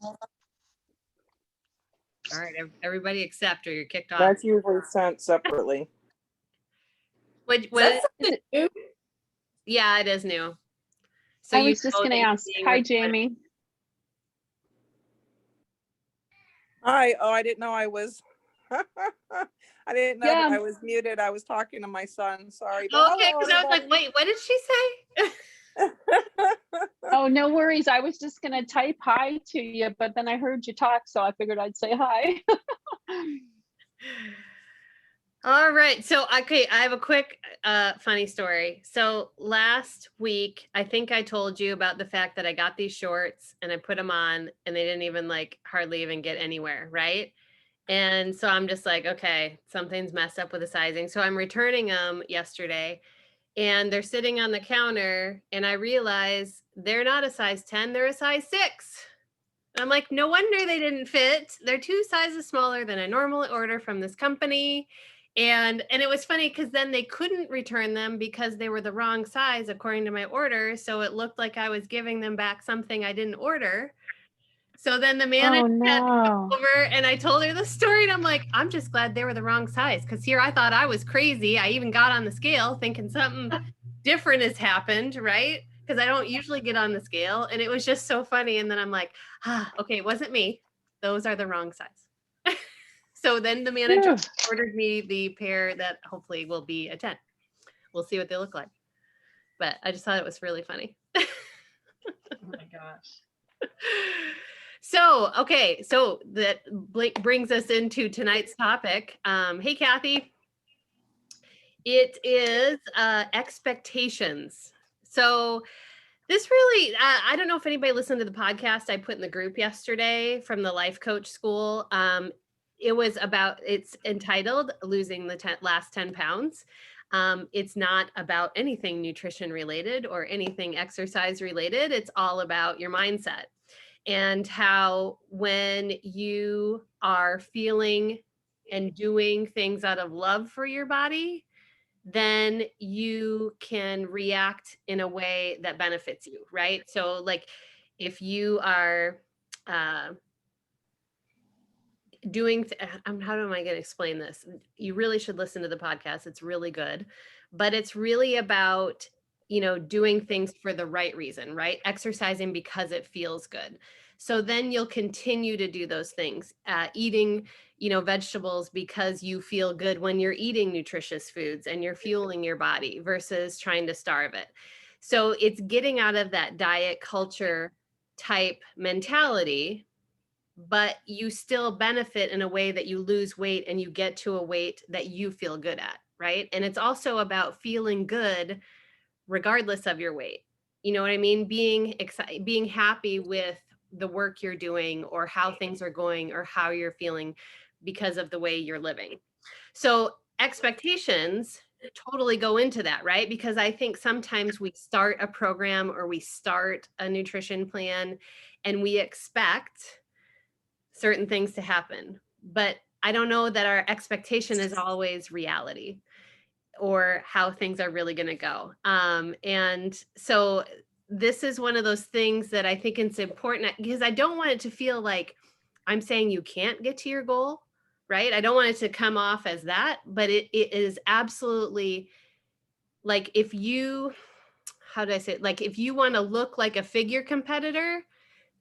All right, everybody accept or you're kicked off. That's usually sent separately. What? New? Yeah, it is new. So I was just going to ask. Hi, Jamie. Hi. Oh, I didn't know I was. I didn't know Yeah. that I was muted. I was talking to my son. Sorry. Okay, because I was like, wait, what did she say? Oh, no worries. I was just going to type hi to you, but then I heard you talk, so I figured I'd say hi. All right. So, okay, I have a quick funny story. So last week, I think I told you about the fact that I got these shorts and I put them on and they didn't even hardly even get anywhere, right? And so I'm just like, okay, something's messed up with the sizing. So I'm returning them yesterday and they're sitting on the counter and I realize they're not a size 10, they're a size 6. And I'm like, no wonder they didn't fit. They're 2 sizes smaller than I normally order from this company. And it was funny because then they couldn't return them because they were the wrong size according to my order. So it looked like I was giving them back something I didn't order. So then the manager had to come over and I told her the story and I'm like, I'm just glad they were the wrong size because here I thought I was crazy. I even got on the scale thinking something different has happened, right? Because I don't usually get on the scale and it was just so funny. And then I'm like, okay, it wasn't me. Those are the wrong size. So then the manager ordered me the pair that hopefully will be a 10. We'll see what they look like. But I just thought it was really funny. Oh my gosh. So, okay. So that brings us into tonight's topic. Hey, Kathy. It is expectations. So this really, I don't know if anybody listened to the podcast I put in the group yesterday from the life coach school. It's entitled Losing the Last 10 Pounds. It's not about anything nutrition related or anything exercise related. It's all about your mindset and how when you are feeling and doing things out of love for your body, then you can react in a way that benefits you, right? So like if you are how am I going to explain this? You really should listen to the podcast. It's really good, but it's really about, doing things for the right reason, right? Exercising because it feels good. So then you'll continue to do those things, eating, vegetables because you feel good when you're eating nutritious foods and you're fueling your body versus trying to starve it. So it's getting out of that diet culture type mentality, but you still benefit in a way that you lose weight and you get to a weight that you feel good at, right? And it's also about feeling good regardless of your weight. You know what I mean? Being excited, being happy with the work you're doing or how things are going or how you're feeling because of the way you're living. So expectations totally go into that, right? Because I think sometimes we start a program or we start a nutrition plan and we expect certain things to happen, but I don't know that our expectation is always reality or how things are really going to go. And so this is one of those things that I think it's important because I don't want it to feel like I'm saying you can't get to your goal, right? I don't want it to come off as that, but it is absolutely like if you, how do I say it? Like if you want to look like a figure competitor,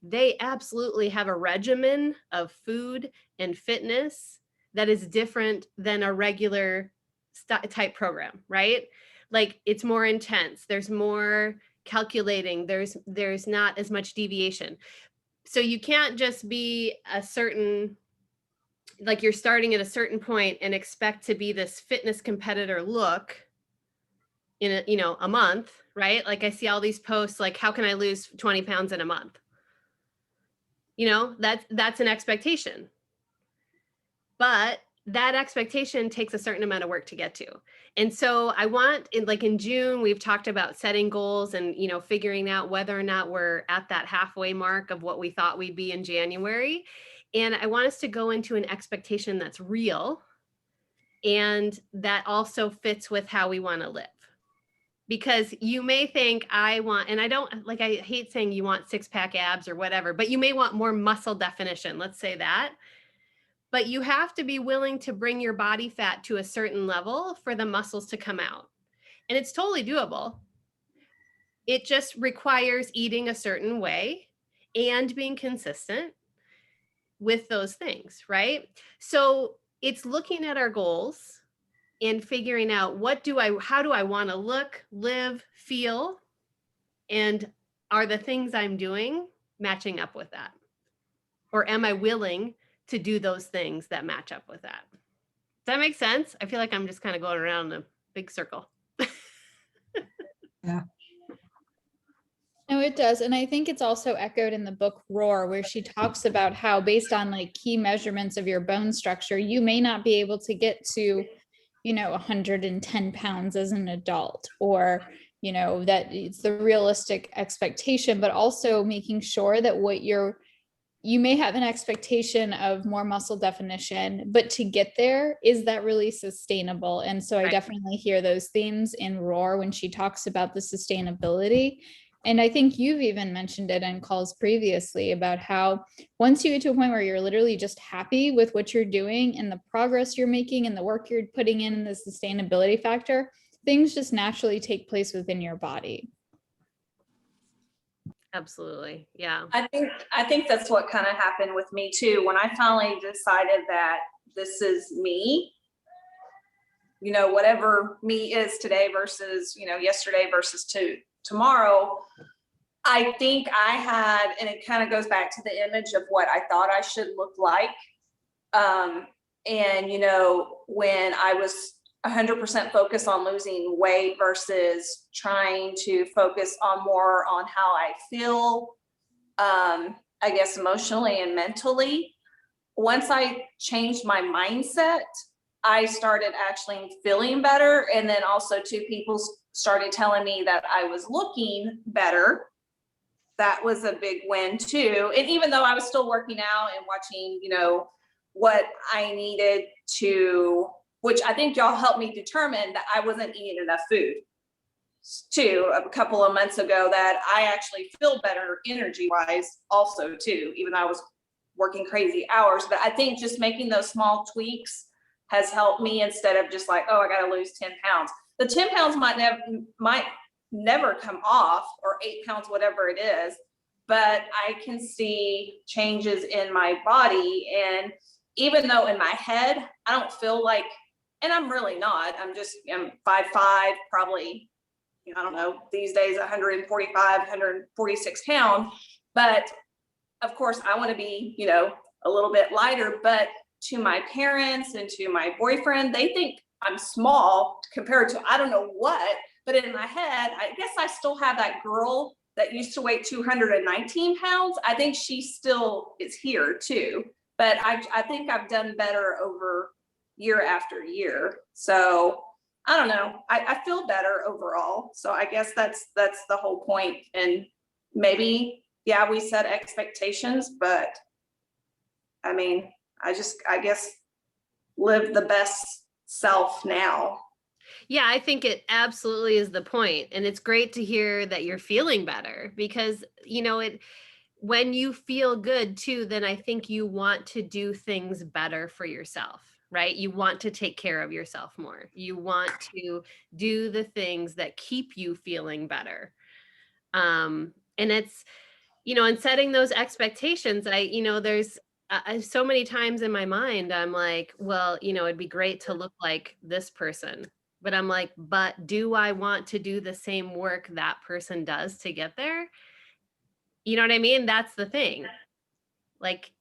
they absolutely have a regimen of food and fitness that is different than a regular type program, right? Like it's more intense. There's more calculating. There's not as much deviation. So you can't just be a certain, like you're starting at a certain point and expect to be this fitness competitor look in a month, right? Like I see all these posts like, how can I lose 20 pounds in a month? That's an expectation. But that expectation takes a certain amount of work to get to. And so I want in June, we've talked about setting goals and, figuring out whether or not we're at that halfway mark of what we thought we'd be in January. And I want us to go into an expectation that's real and that also fits with how we want to live. Because you may think I want, and I don't like, I hate saying you want 6-pack abs or whatever, but you may want more muscle definition. Let's say that. But you have to be willing to bring your body fat to a certain level for the muscles to come out. And it's totally doable. It just requires eating a certain way and being consistent with those things, right? So it's looking at our goals and figuring out how do I want to look, live, feel, and are the things I'm doing matching up with that? Or am I willing to do those things that match up with that? Does that make sense? I feel like I'm just kind of going around in a big circle. Yeah. No, it does. And I think it's also echoed in the book Roar, where she talks about how based on like key measurements of your bone structure, you may not be able to get to, 110 pounds as an adult, or, that it's the realistic expectation, but also making sure that you may have an expectation of more muscle definition, but to get there, is that really sustainable? And so I definitely hear those themes in Roar when she talks about the sustainability. And I think you've even mentioned it in calls previously about how once you get to a point where you're literally just happy with what you're doing and the progress you're making and the work you're putting in and the sustainability factor, things just naturally take place within your body. Absolutely. Yeah. I think that's what kind of happened with me too. When I finally decided that this is me, whatever me is today versus, yesterday versus tomorrow, I think I had, and it kind of goes back to the image of what I thought I should look like. When I was 100% focused on losing weight versus trying to focus on more on how I feel, I guess emotionally and mentally. Once I changed my mindset, I started actually feeling better. And then also too, people started telling me that I was looking better. That was a big win too. And even though I was still working out and watching, what I needed to, which I think y'all helped me determine that I wasn't eating enough food too, a couple of months ago, that I actually feel better energy wise also too, even though I was working crazy hours. But I think just making those small tweaks has helped me, instead of just like, oh, I got to lose 10 pounds. The 10 pounds might never come off, or 8 pounds, whatever it is, but I can see changes in my body. And even though in my head, I don't feel like, and I'm really not, I'm 5'5", probably, I don't know, these days, 145, 146 pounds. But of course I want to be, a little bit lighter, but to my parents and to my boyfriend, they think I'm small compared to, I don't know what, but in my head, I guess I still have that girl that used to weigh 219 pounds. I think she still is here too, but I think I've done better over year after year. So I don't know, I feel better overall. So I guess that's the whole point. And maybe, yeah, we set expectations, but I mean, I guess live the best self now. Yeah, I think it absolutely is the point. And it's great to hear that you're feeling better, because, when you feel good too, then I think you want to do things better for yourself, right? You want to take care of yourself more. You want to do the things that keep you feeling better. And it's, in setting those expectations, there's so many times in my mind, I'm like, well, it'd be great to look like this person, but I'm like, but do I want to do the same work that person does to get there? You know what I mean? That's the thing. Like,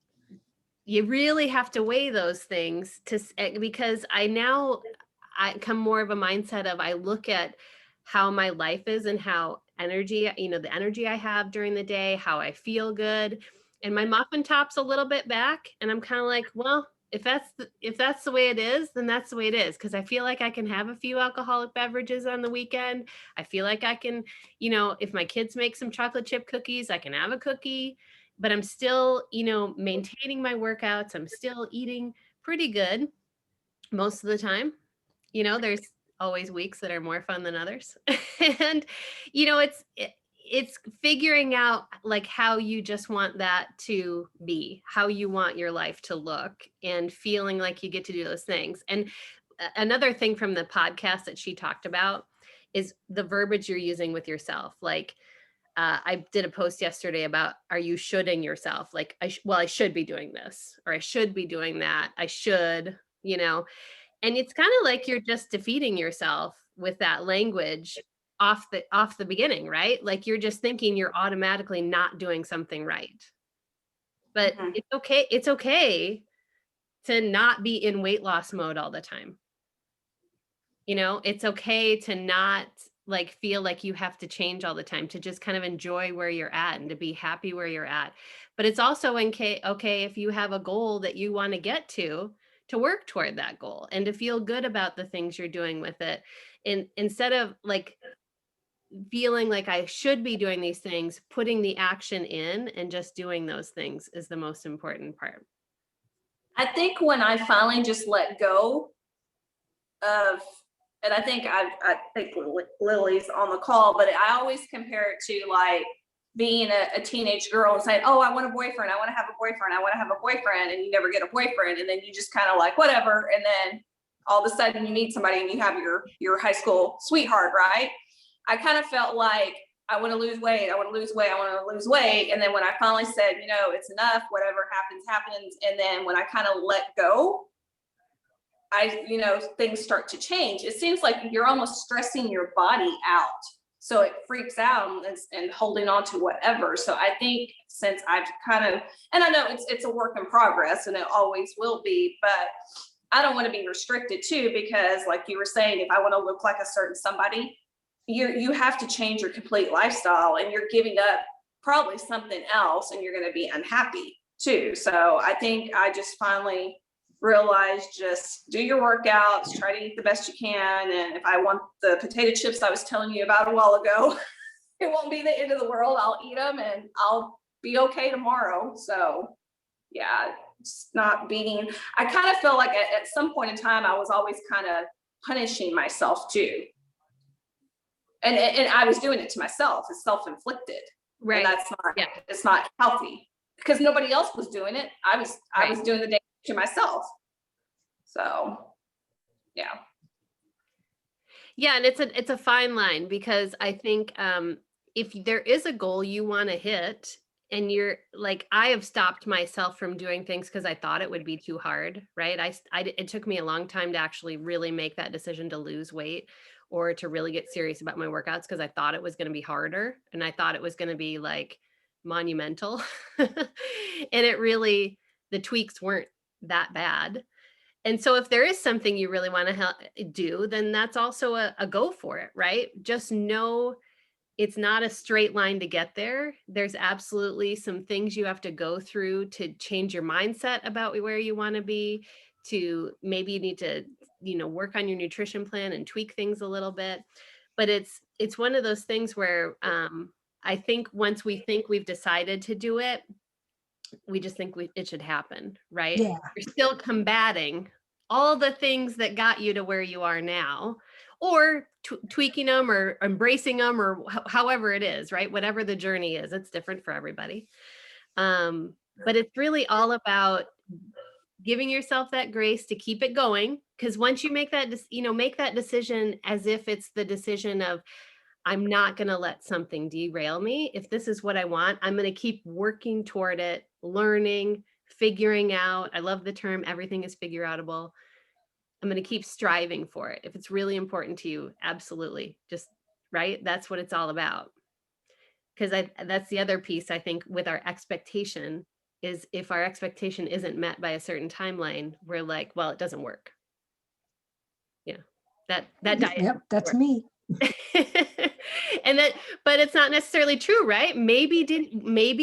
you really have to weigh those things because I come more of a mindset of, I look at how my life is and how the energy I have during the day, how I feel good. And my muffin top's a little bit back, and I'm kind of like, well, if that's the way it is, then that's the way it is. Cause I feel like I can have a few alcoholic beverages on the weekend. I feel like I can, if my kids make some chocolate chip cookies, I can have a cookie, but I'm still, maintaining my workouts. I'm still eating pretty good most of the time. There's always weeks that are more fun than others. And, it's figuring out like how you just want that to be, how you want your life to look, and feeling like you get to do those things. And another thing from the podcast that she talked about is the verbiage you're using with yourself. Like, I did a post yesterday about, are you shoulding yourself? Like, I should be doing this, or I should be doing that. I should, and it's kind of like you're just defeating yourself with that language off the beginning, right? Like you're just thinking you're automatically not doing something right. But Mhm. it's okay to not be in weight loss mode all the time. It's okay to not like feel like you have to change all the time, to just kind of enjoy where you're at and to be happy where you're at. But it's also okay if you have a goal that you want to get to work toward that goal and to feel good about the things you're doing with it. And instead of like feeling like I should be doing these things, putting the action in and just doing those things is the most important part. I think when I finally just let go of, and I think Lily's on the call, but I always compare it to like being a teenage girl and saying, oh, I want a boyfriend. I want to have a boyfriend. I want to have a boyfriend. And you never get a boyfriend. And then you just kind of like, whatever. And then all of a sudden you meet somebody and you have your high school sweetheart, right? I kind of felt like I want to lose weight. I want to lose weight. I want to lose weight. And then when I finally said, it's enough, whatever happens, happens. And then when I kind of let go, things start to change. It seems like you're almost stressing your body out. So it freaks out and holding on to whatever. So I think since I've kind of, and I know it's a work in progress and it always will be, but I don't want to be restricted too, because like you were saying, if I want to look like a certain somebody, you have to change your complete lifestyle and you're giving up probably something else and you're going to be unhappy too. So I think I just finally realized, just do your workouts, try to eat the best you can. And if I want the potato chips I was telling you about a while ago, it won't be the end of the world. I'll eat them and I'll be okay tomorrow. So yeah, it's not beating. I kind of feel like at some point in time, I was always kind of punishing myself too. And I was doing it to myself. It's self-inflicted. Right. And that's not, yeah. It's not healthy because nobody else was doing it. I was doing the damage to myself. So yeah. Yeah. And it's a fine line, because I think if there is a goal you want to hit and you're like, I have stopped myself from doing things because I thought it would be too hard. Right. It took me a long time to actually really make that decision to lose weight or to really get serious about my workouts, because I thought it was going to be harder and I thought it was going to be like monumental. And the tweaks weren't that bad. And so if there is something you really want to do, then that's also a go for it, right? Just know it's not a straight line to get there. There's absolutely some things you have to go through to change your mindset about where you want to be, to maybe you need to, work on your nutrition plan and tweak things a little bit. But it's one of those things where I think once we think we've decided to do it, we just think it should happen, right? Yeah. You're still combating all the things that got you to where you are now, or tweaking them or embracing them, or however it is, right? Whatever the journey is, it's different for everybody. But it's really all about giving yourself that grace to keep it going. Because once you make that, make that decision as if it's the decision of, I'm not going to let something derail me. If this is what I want, I'm going to keep working toward it, learning, figuring out. I love the term, everything is figure outable. I'm going to keep striving for it. If it's really important to you, absolutely. Just, right? That's what it's all about. Because that's the other piece, I think, with our expectation, is if our expectation isn't met by a certain timeline, we're like, well, it doesn't work. Yeah. That diet. Yep, that's me. But it's not necessarily true, right? Maybe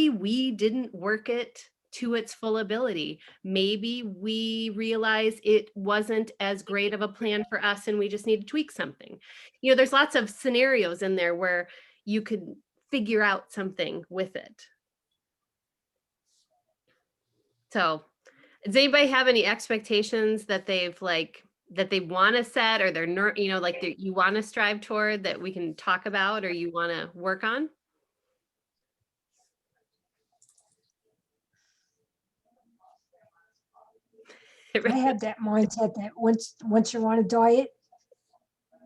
we didn't work it to its full ability. Maybe we realized it wasn't as great of a plan for us and we just need to tweak something. There's lots of scenarios in there where you could figure out something with it. So does anybody have any expectations that they've like that they want to set, or they're like you want to strive toward, that we can talk about or you want to work on? I have that mindset that once you're on a diet,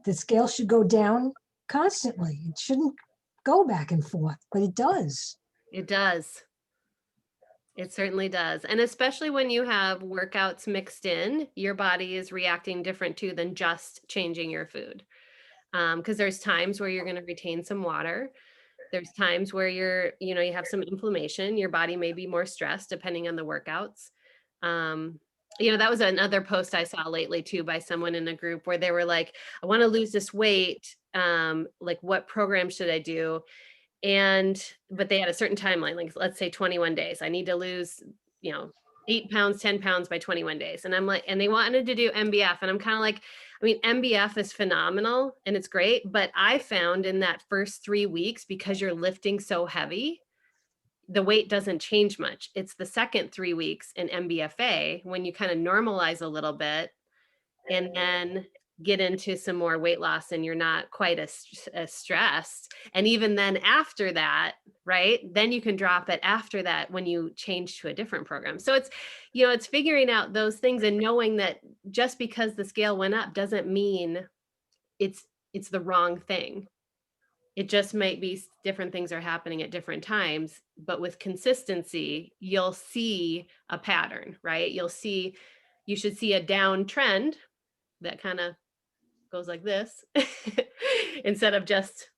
the scale should go down constantly. It shouldn't go back and forth, but it does. It does. It certainly does. And especially when you have workouts mixed in, your body is reacting different too than just changing your food. Because there's times where you're going to retain some water. There's times where you have some inflammation. Your body may be more stressed depending on the workouts. That was another post I saw lately too by someone in a group where they were like, I want to lose this weight. Like, what program should I do? But they had a certain timeline, like let's say 21 days. I need to lose, 8 pounds, 10 pounds by 21 days. And I'm like, and they wanted to do MBF. And I'm kind of like, I mean, MBF is phenomenal and it's great. But I found in that first 3 weeks, because you're lifting so heavy, the weight doesn't change much. It's the second 3 weeks in MBFA when you kind of normalize a little bit and then get into some more weight loss and you're not quite as stressed. And even then after that, right, then you can drop it after that when you change to a different program. So it's figuring out those things and knowing that just because the scale went up doesn't mean it's the wrong thing. It just might be different things are happening at different times, but with consistency, you'll see a pattern, right? You should see a downtrend that kind of goes like this instead of just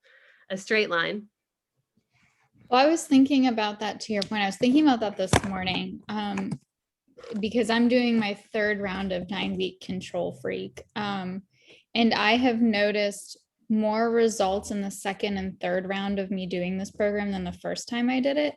a straight line. Well, I was thinking about that, to your point. I was thinking about that this morning because I'm doing my 3rd round of 9-week Control Freak. And I have noticed more results in the 2nd and 3rd round of me doing this program than the first time I did it.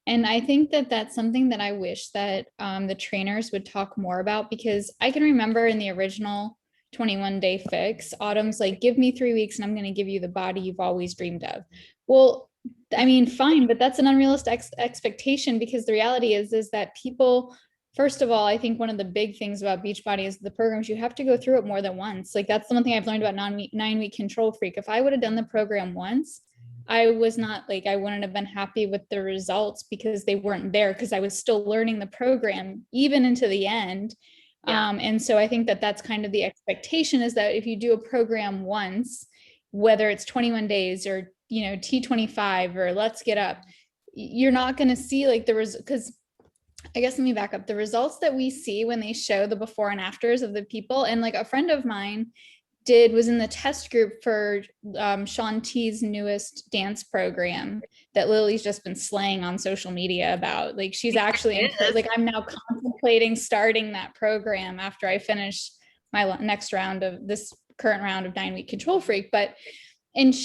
And I think that that's something that I wish that the trainers would talk more about, because I can remember in the original 21-day fix, Autumn's like, give me 3 weeks and I'm going to give you the body you've always dreamed of. Well, I mean, fine, but that's an unrealistic expectation, because the reality is that people, first of all, I think one of the big things about Beachbody is the programs, you have to go through it more than once. Like, that's the one thing I've learned about 9-week Control Freak. If I would have done the program once, I wouldn't have been happy with the results, because they weren't there, because I was still learning the program even into the end. Yeah. And so I think that that's kind of the expectation, is that if you do a program once, whether it's 21 days or, T25 or Let's Get Up, you're not going to see like because I guess, let me back up. The results that we see when they show the before and afters of the people, and like a friend of mine was in the test group for Shaun T's newest dance program that Lily's just been slaying on social media about. Like, she's actually like, I'm now contemplating starting that program after I finish my next round of this current round of 9-week Control Freak. And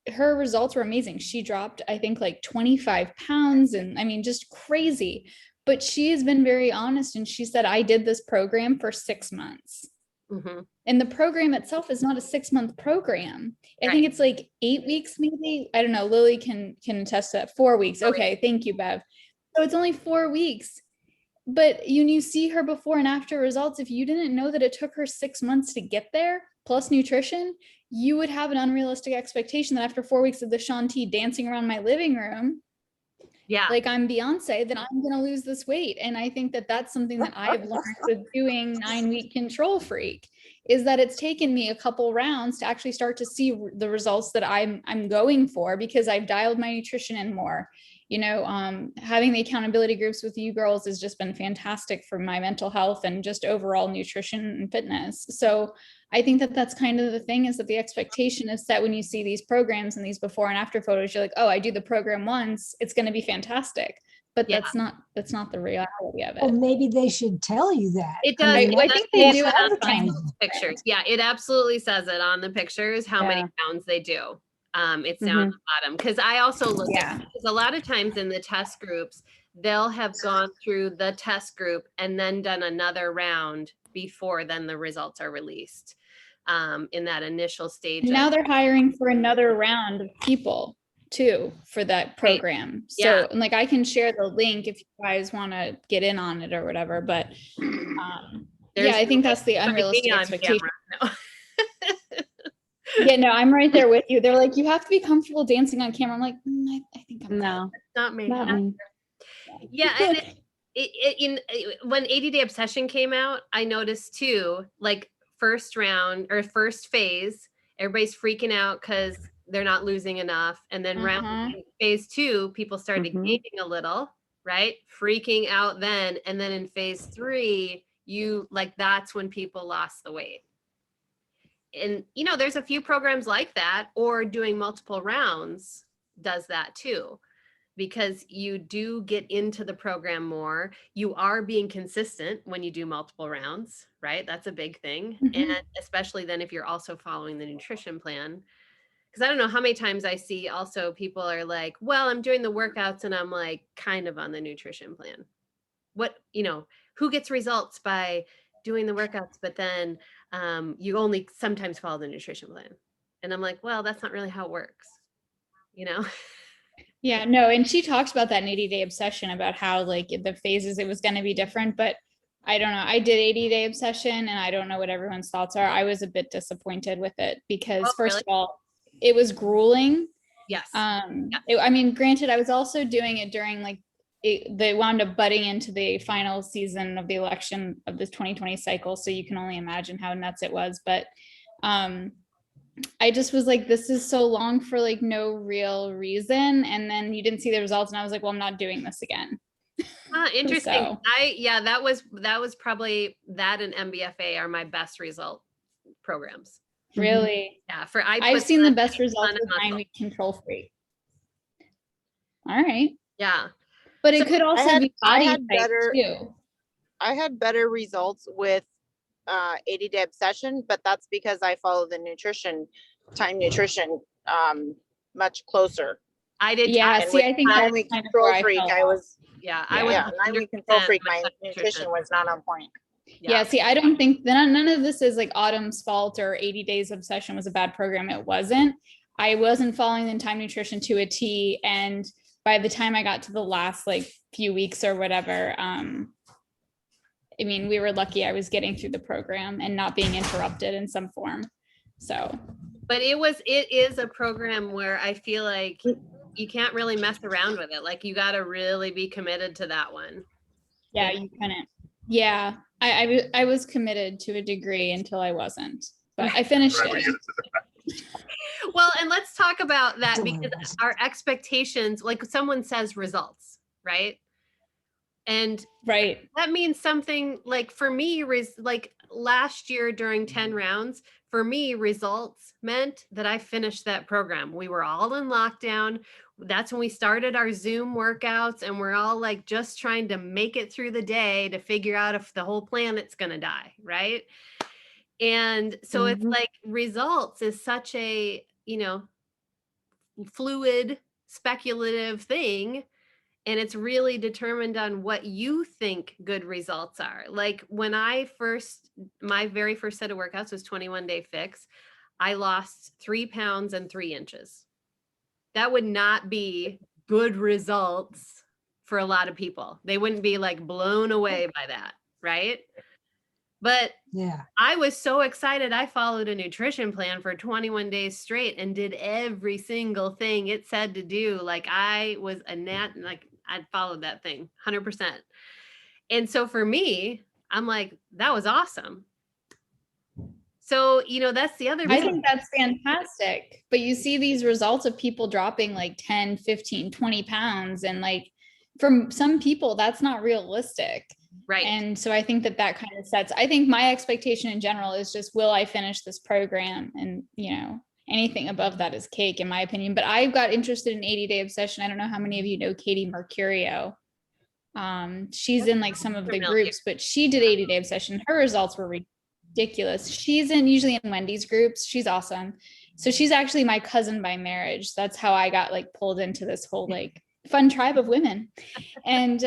her results were amazing. She dropped, I think, like 25 pounds, and I mean, just crazy. But she has been very honest, and she said, I did this program for 6 months. Mm-hmm. And the program itself is not a 6-month program. I think it's like 8 weeks, maybe. I don't know. Lily can attest to that. 4 weeks. Okay. Thank you, Bev. So it's only 4 weeks. But you see her before and after results. If you didn't know that it took her 6 months to get there, plus nutrition, you would have an unrealistic expectation that after 4 weeks of the Shaun T dancing around my living room, like I'm Beyonce, then I'm going to lose this weight. And I think that that's something that I've learned with doing 9-week Control Freak, is that it's taken me a couple rounds to actually start to see the results that I'm going for, because I've dialed my nutrition in more. Having the accountability groups with you girls has just been fantastic for my mental health and just overall nutrition and fitness. So I think that that's kind of the thing, is that the expectation is set when you see these programs and these before and after photos, you're like, oh, I do the program once, it's going to be fantastic. But that's not the reality of it. Well, maybe they should tell you that. It does. I think they do on pictures. Yeah, it absolutely says it on the pictures how many pounds they do. It's down at the bottom, because I also look at, because a lot of times in the test groups, they'll have gone through the test group and then done another round before then the results are released in that initial stage. And now they're hiring for another round of people too for that program. Right. So and like, I can share the link if you guys want to get in on it or whatever, but Yeah, I think that's the There's nobody unrealistic on expectation. camera. No. Yeah, no, I'm right there with you. They're like, you have to be comfortable dancing on camera. I'm like, I think I'm good. No, Not me. not me. Yeah, and when 80 Day Obsession came out, I noticed too, like first round or first phase, everybody's freaking out because they're not losing enough. And then phase 2, people started Mhm. gaining a little, right? Freaking out then. And then in phase 3, that's when people lost the weight. And there's a few programs like that, or doing multiple rounds does that too, because you do get into the program more. You are being consistent when you do multiple rounds, right? That's a big thing. And especially then if you're also following the nutrition plan. Because I don't know how many times I see also people are like, well, I'm doing the workouts and I'm like kind of on the nutrition plan. Who gets results by doing the workouts, but then you only sometimes follow the nutrition plan? And I'm like, well, that's not really how it works, you know? Yeah, no, and she talks about that in 80 Day Obsession about how like the phases it was going to be different, but I don't know. I did 80 Day Obsession and I don't know what everyone's thoughts are. I was a bit disappointed with it because Oh, first really? of all, it was grueling. Yes. I mean, granted, I was also doing it during like they wound up butting into the final season of the election of this 2020 cycle, so you can only imagine how nuts it was. But I just was like, this is so long for like no real reason. And then you didn't see the results. And I was like, well, I'm not doing this again. Interesting. So. That was probably that and MBFA are my best result programs. Really? Yeah. I've seen the best results with 9-week control free. All right. Yeah. But it could also be body type too. I had better results with 80 Day Obsession, but that's because I follow the time nutrition much closer. I did. Yeah, see, I think 9-week control freak, I was 9-week control freak, my nutrition was not on point. Yeah, see, I don't think none of this is like Autumn's fault or 80 Days Obsession was a bad program. It wasn't. I wasn't following the time nutrition to a T, and by the time I got to the last like few weeks or whatever, I mean, we were lucky I was getting through the program and not being interrupted in some form. So, but it is a program where I feel like you can't really mess around with it. Like you got to really be committed to that one. Yeah, you couldn't. Yeah, I was committed to a degree until I wasn't, but I finished it. Well, and let's talk about that because our expectations, like someone says results, right? And that means something like for me, like last year during 10 rounds, for me, results meant that I finished that program. We were all in lockdown. That's when we started our Zoom workouts and we're all like just trying to make it through the day to figure out if the whole planet's going to die. Right. And so it's like results is such a, fluid, speculative thing. And it's really determined on what you think good results are. Like when my very first set of workouts was 21 Day Fix, I lost 3 pounds and 3 inches. That would not be good results for a lot of people. They wouldn't be like blown away by that, right? But yeah, I was so excited. I followed a nutrition plan for 21 days straight and did every single thing it said to do. Like I was I followed that thing 100%. And so for me, I'm like, that was awesome. So, that's the other. I think that's fantastic. But you see these results of people dropping like 10, 15, 20 pounds. And like, for some people, that's not realistic. Right. And so I think that kind of sets, I think my expectation in general is just, will I finish this program? And, anything above that is cake in my opinion. But I got interested in 80 Day Obsession. I don't know how many of you know Katie Mercurio. She's in like some of the groups, but she did 80 Day Obsession. Her results were ridiculous. She's usually in Wendy's groups. She's awesome. So she's actually my cousin by marriage. That's how I got like pulled into this whole like fun tribe of women. And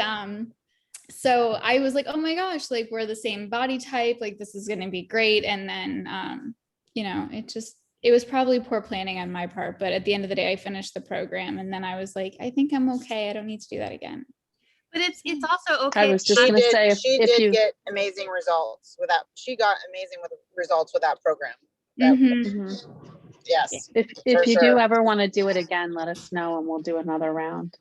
so I was like, oh my gosh, like we're the same body type, like this is going to be great. And then, it was probably poor planning on my part, but at the end of the day, I finished the program and then I was like, I think I'm okay. I don't need to do that again. But it's also I okay. was just She gonna did, say, she if did you, get amazing results with that. She got amazing results with that program. That- Mhm. Mhm. Yes. if For you do sure. ever want to do it again, let us know and we'll do another round.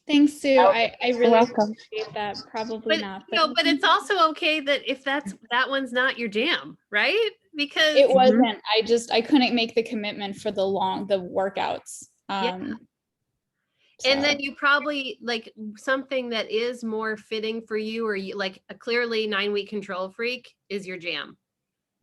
Thanks, Sue. Okay. I really welcome. appreciate that. Probably But not, you know, but it's also okay that if that one's not your jam, right? Because it Mhm. wasn't. I couldn't make the commitment for the workouts. Yeah. And then you probably like something that is more fitting for you, or you like a clearly 9-week control freak is your jam.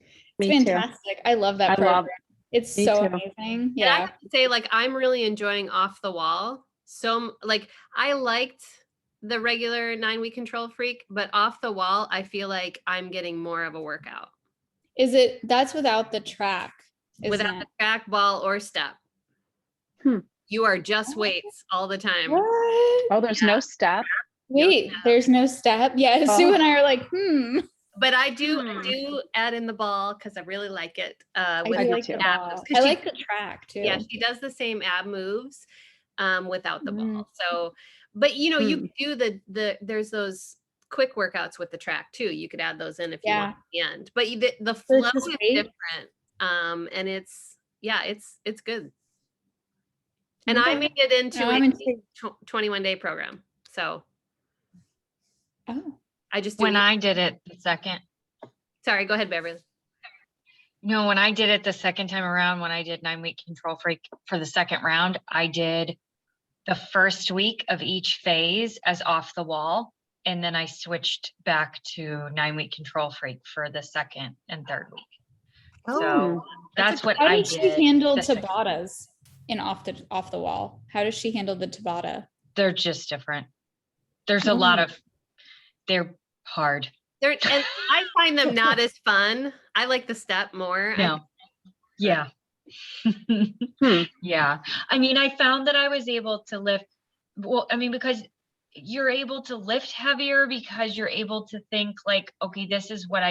It's Me too. fantastic. I love that I program. love, It's me so too. amazing. And I Yeah. have to say, like, I'm really enjoying Off the Wall. So like I liked the regular 9-week control freak, but Off the Wall, I feel like I'm getting more of a workout That's without the track, isn't without it? the track, ball, or step. You are just weights all the time. What? Oh, there's no step. Wait, there's no step. Yeah, Sue Oh. and I are like, But I do add in the ball because I really like it. I With do do like the the too. ab ball. moves, I 'cause like the track too. yeah, she does the same ab moves without the Mm. ball. So, but you know, you Hmm. could do there's those quick workouts with the track too. You could add those in if you want at the end. But the So flow it's just is weight? different. And it's good. And I Okay. made it into No, I'm a intrigued. 21-day program. So Oh. I just do When I did it the second, sorry, go ahead, Beverly. no, when I did it the second time around, when I did 9-week control freak for the second round, I did the first week of each phase as off the wall. And then I switched back to 9-week control freak for the second and third week. So that's what How I does she did. handle the second- Tabatas in off the wall? How does she handle the Tabata? They're just different. There's a lot of, they're hard. And I find them not as fun. I like the step more. No. Yeah. Yeah. I mean, I found that I was able to lift, well, I mean, because you're able to lift heavier because you're able to think like, okay, this is what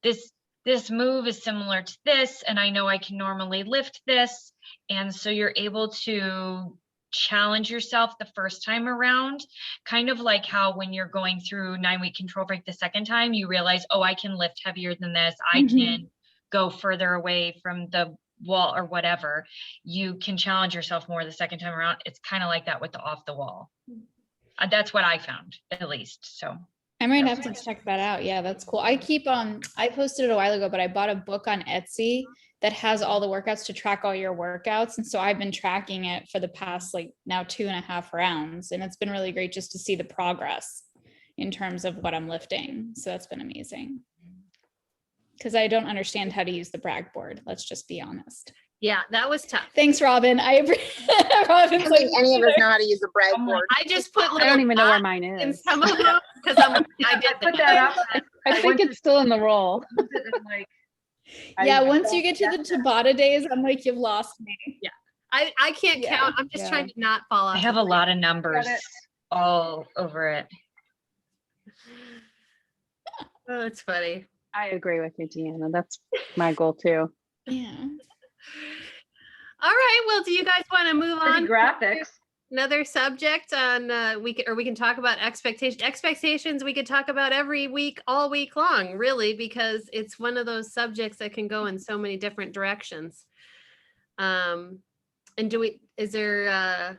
this move is similar to this, and I know I can normally lift this. And so you're able to challenge yourself the first time around, kind of like how when you're going through 9-week control break the second time, you realize, oh, I can lift heavier than this. I can go further away from the wall or whatever. You can challenge yourself more the second time around. It's kind of like that with the off the wall. That's what I found, at least. So I might have to check that out. Yeah, that's cool. I posted it a while ago, but I bought a book on Etsy that has all the workouts to track all your workouts. And so I've been tracking it for the past like now 2.5 rounds. And it's been really great just to see the progress in terms of what I'm lifting. So that's been amazing. Because I don't understand how to use the brag board. Let's just be honest. Yeah, that was tough. Thanks, Robin. I appreciate I Robin's don't like, think any of us know how to use a brag board. I just put I don't even know where dots mine in is. some of them because I did Put that up. I think it's still in the roll. yeah, once you get to the Tabata days, I'm like, you've lost me. I can't Yeah, count. I'm just trying to not fall off. I have the a lot of numbers it. all over it. Oh, it's funny. I agree with you, Deanna. That's my goal too. Yeah. All right. Well, do you guys want to move on? Pretty graphics. Another subject on we can talk about expectations we could talk about every week, all week long, really, because it's one of those subjects that can go in so many different directions. And is there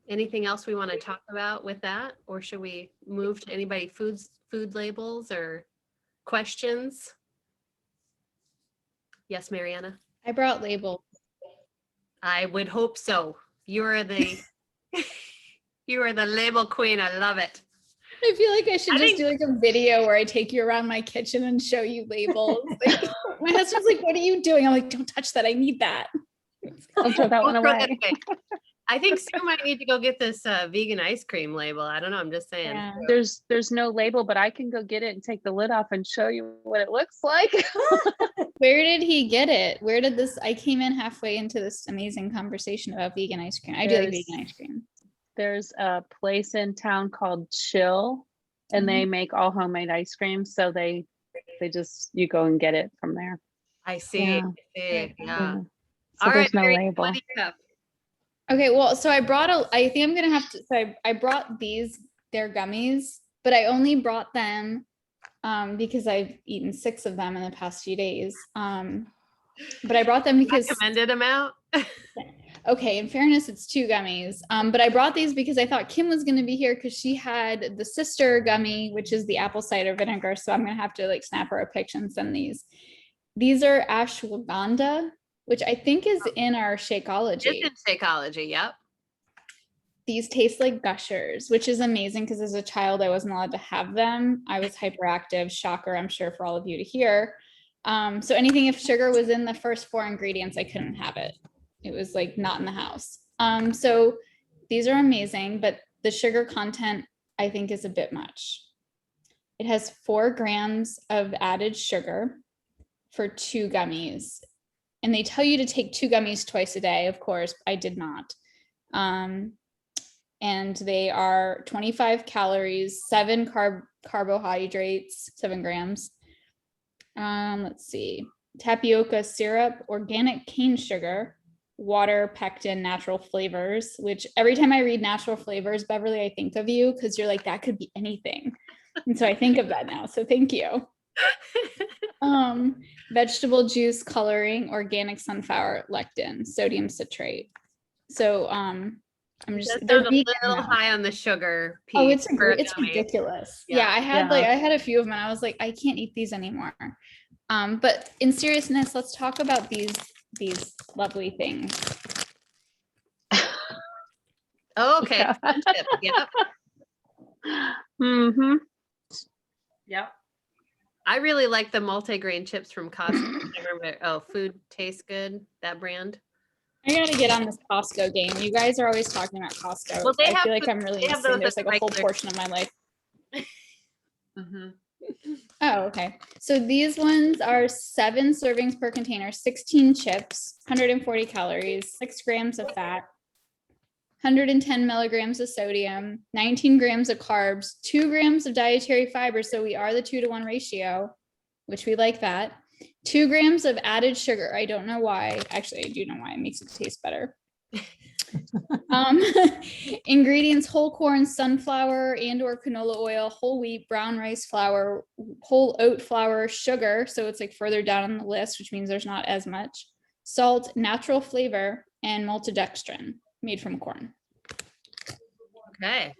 anything else we want to talk about with that, or should we move to anybody food labels or questions? Yes, Mariana. I brought labels. I would hope so. You are the label queen. I love it. I feel like I should just do like a video where I take you around my kitchen and show you labels. Like, my husband's like, what are you doing? I'm like, don't touch that. I need that. I'll throw that one Don't throw that away. away. I think Sue might need to go get this vegan ice cream label. I don't know. I'm just saying. Yeah. There's no label, but I can go get it and take the lid off and show you what it looks like. Where did he get it? Where did this? I came in halfway into this amazing conversation about vegan ice cream. I do like There's- vegan ice cream. There's a place in town called Chill, and they make all homemade ice cream. So they just, you go and get it from there. I see. Yeah. I see. Yeah. So All there's right. no Mary, label. what do you have? Okay, well, so I think I'm gonna have to. So I brought these their gummies, but I only brought them because I've eaten 6 of them in the past few days. But I brought them because Recommended amount. okay, in fairness, it's 2 gummies. But I brought these because I thought Kim was going to be here because she had the sister gummy, which is the apple cider vinegar. So I'm going to have to like snap her a picture and send these. These are ashwagandha, which I think is in our Shakeology. It's in Shakeology, yep. These taste like gushers, which is amazing because as a child, I wasn't allowed to have them. I was hyperactive, shocker, I'm sure for all of you to hear. So anything if sugar was in the first 4 ingredients, I couldn't have it. It was like not in the house. So these are amazing, but the sugar content I think is a bit much. It has 4 grams of added sugar for 2 gummies. And they tell you to take 2 gummies twice a day. Of course, I did not. And they are 25 calories, 7 carbohydrates, 7 grams. Let's see, tapioca syrup, organic cane sugar, water, pectin, natural flavors, which every time I read natural flavors, Beverly, I think of you because you're like, that could be anything. And so I think of that now. So thank you. Vegetable juice, coloring, organic sunflower lectin, sodium citrate. So I'm just they're a little high on the sugar piece. Oh, it's ridiculous. Yeah, I had I had a few of them and I was like, I can't eat these anymore. But in seriousness, let's talk about these lovely things. Okay. Yep. Mm-hmm. Yep. I really like the multigrain chips from Costco. I remember, food tastes good, that brand. I gotta get on this Costco game. You guys are always talking about Costco. Well, I feel like I'm really missing. There's like a whole portion of my life. Mm-hmm. Oh, okay. So these ones are 7 servings per container, 16 chips, 140 calories, 6 grams of fat, 110 milligrams of sodium, 19 grams of carbs, 2 grams of dietary fiber. So we are the 2-to-1 ratio, which we like that. 2 grams of added sugar. I don't know why. Actually, I do know why. It makes it taste better. Ingredients: whole corn, sunflower and or canola oil, whole wheat, brown rice flour, whole oat flour, sugar. So it's like further down on the list, which means there's not as much. Salt, natural flavor, and maltodextrin made from corn. Okay.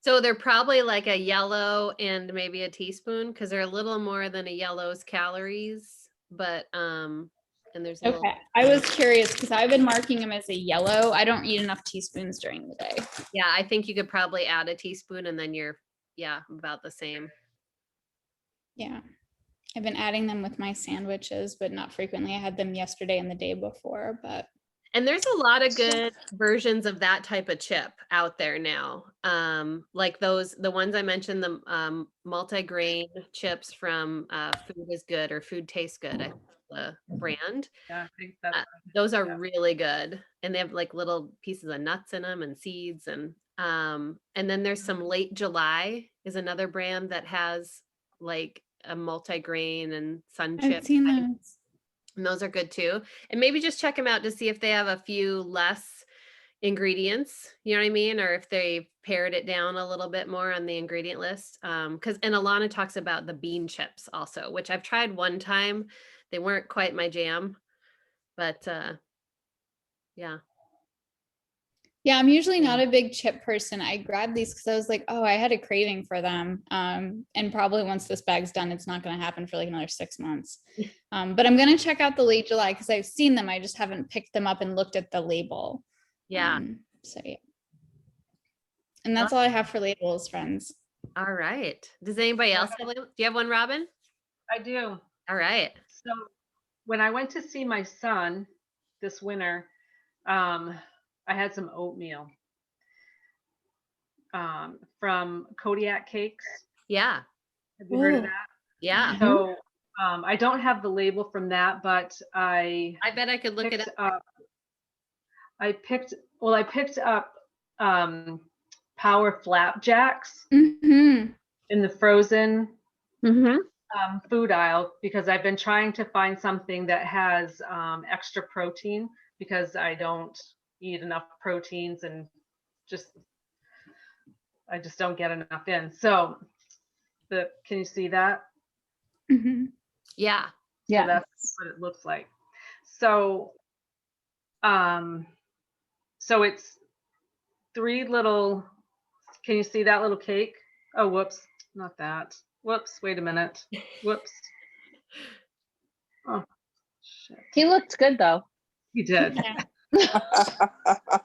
So they're probably like a yellow and maybe a teaspoon because they're a little more than a yellow's calories, but and there's a Okay. little... I was curious because I've been marking them as a yellow. I don't eat enough teaspoons during the day. Yeah, I think you could probably add a teaspoon and then you're about the same. Yeah. I've been adding them with my sandwiches, but not frequently. I had them yesterday and the day before, but And there's a lot of good versions of that type of chip out there now. Like the ones I mentioned, the multi-grain chips from Food is Good or Food Tastes Good, I think the brand. Yeah, I think that's Those are really good. And they have like little pieces of nuts in them and seeds. And then there's some Late July is another brand that has like a multi-grain and sun chip. I've seen those. And those are good too. And maybe just check them out to see if they have a few less ingredients, you know what I mean? Or if they pared it down a little bit more on the ingredient list. And Alana talks about the bean chips also, which I've tried one time. They weren't quite my jam, but yeah. Yeah, I'm usually not a big chip person. I grabbed these because I was like, oh, I had a craving for them. And probably once this bag's done, it's not going to happen for like another 6 months. But I'm going to check out the Late July because I've seen them. I just haven't picked them up and looked at the label. Yeah. So yeah. And that's all I have for labels, friends. All right. Does anybody else have labels? Do you have one, Robin? I do. All right. So when I went to see my son this winter, I had some oatmeal from Kodiak Cakes. Yeah. Have you heard of that? Yeah. So I don't have the label from that, but I bet I could look it up. I picked up Power Flapjacks Mm-hmm. in the frozen Mm-hmm. food aisle because I've been trying to find something that has extra protein because I don't eat enough proteins and just I just don't get enough in. So can you see that? Mhm. Yeah. So Yeah. that's what it looks like. So, so it's 3 little, can you see that little cake? Oh, whoops, not that. Whoops, wait a minute. Whoops. Oh, shit. He looked good though. He did.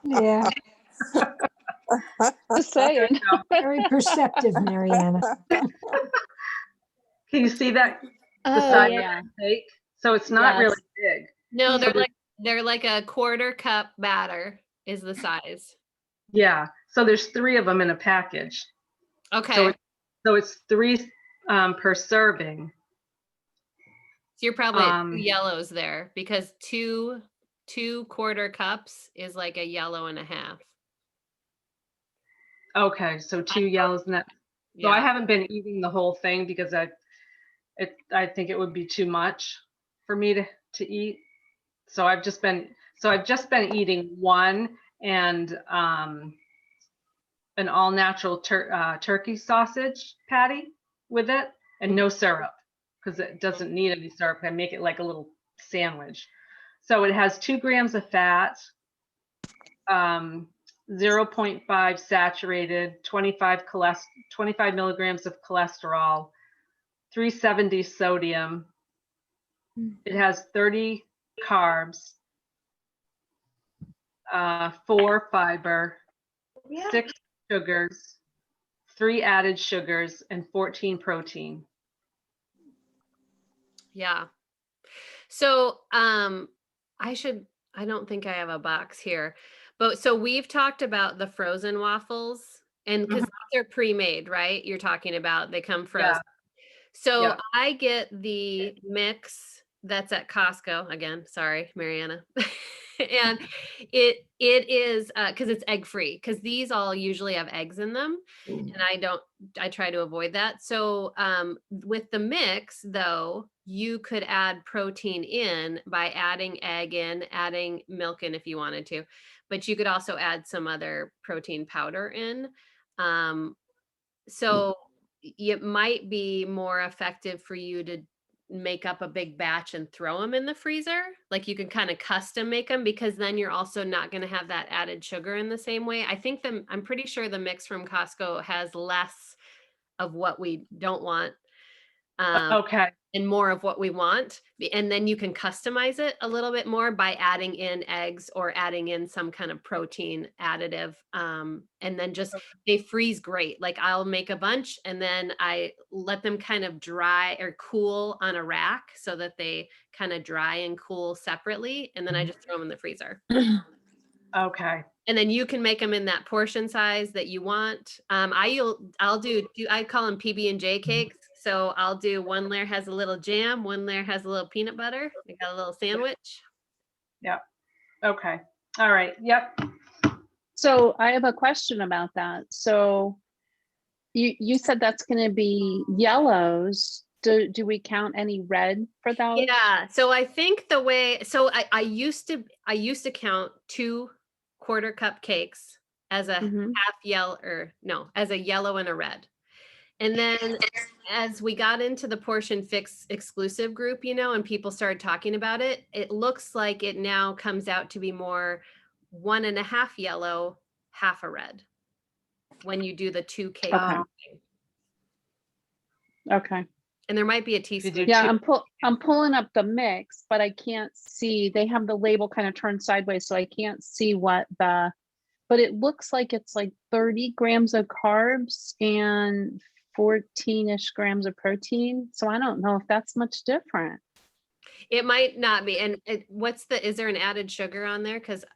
Yeah, Just saying. very perceptive, Mariana. Can you see that? The Oh, size yeah. of the cake? So it's not really Yes. big. No, Yeah. they're like a quarter cup batter is the size. Yeah. So there's 3 of them in a package. Okay. So it's 3 per serving. So you're probably at 2 Um, yellows there because two quarter cups is like a yellow and a half. Okay, so 2 yellows and that. So I Yeah. haven't been eating the whole thing because I think it would be too much for me to eat. So I've just been eating one and an all natural turkey sausage patty with it and no syrup because it doesn't need any syrup. I make it like a little sandwich. So it has 2 grams of fat, 0.5 saturated, 25 milligrams of cholesterol, 370 sodium. It has 30 carbs, 4 fiber, 6 sugars, 3 added sugars, and 14 protein. Yeah. So, I don't think I have a box here, but so we've talked about the frozen waffles and because they're pre-made, right? You're talking about they come frozen. So Yeah. I get the mix that's at Costco again. Sorry, Mariana. And it is because it's egg free because these all usually have eggs in them and I try to avoid that. So with the mix though, you could add protein in by adding egg in, adding milk in if you wanted to, but you could also add some other protein powder in. So it might be more effective for you to make up a big batch and throw them in the freezer. Like you can kind of custom make them because then you're also not going to have that added sugar in the same way. I'm pretty sure the mix from Costco has less of what we don't want. Okay. And more of what we want. And then you can customize it a little bit more by adding in eggs or adding in some kind of protein additive. And then just, they freeze great. Like I'll make a bunch and then I let them kind of dry or cool on a rack so that they kind of dry and cool separately. And then I just throw them in the freezer. Okay. And then you can make them in that portion size that you want. I call them PB&J cakes. So I'll do one layer has a little jam, one layer has a little peanut butter. I got a little sandwich. Yep. Okay. All right. Yep. So I have a question about that. So you said that's going to be yellows. Do we count any red for those? Yeah. So I think I used to count 2 quarter cup cakes as a half yellow as a yellow and a red. And then as we got into the portion fix exclusive group, and people started talking about it, it looks like it now comes out to be more 1.5 yellow, half a red when you do the 2 cake. Okay. And there might be a teaspoon. Yeah, I'm pulling up the mix, but I can't see. They have the label kind of turned sideways, so I can't see but it looks like it's like 30 grams of carbs and 14-ish grams of protein. So I don't know if that's much different. It might not be. And is there an added sugar on there? Because